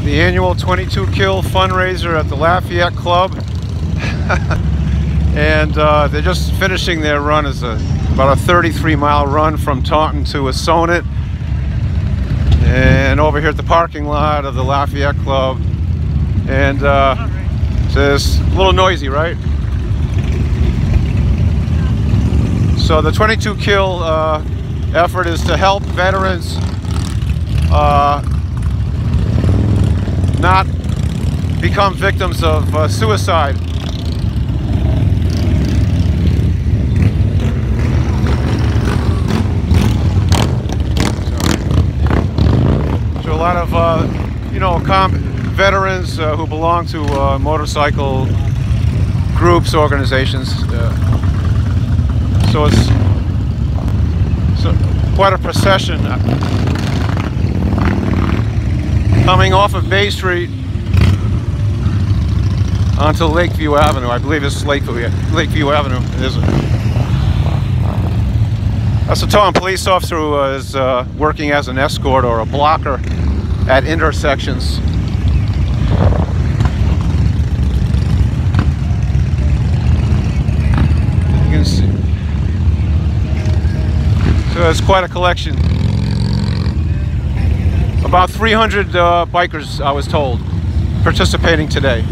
the annual 22 kill fundraiser at the Lafayette Club. And they're just finishing their run. It's about a 33-mile run from Taunton to Assonet. And over here at the parking lot of the Lafayette Club. And so it's a little noisy, right? So the 22 kill effort is to help veterans not become victims of suicide. So a lot of you know, veterans who belong to motorcycle groups, organizations. So it's quite a procession coming off of Bay Street onto Lakeview Avenue. I believe it's Lakeview Avenue. That's a Taunton police officer who is working as an escort or a blocker at intersections. You can see. So it's quite a collection. About 300 bikers, I was told, participating today.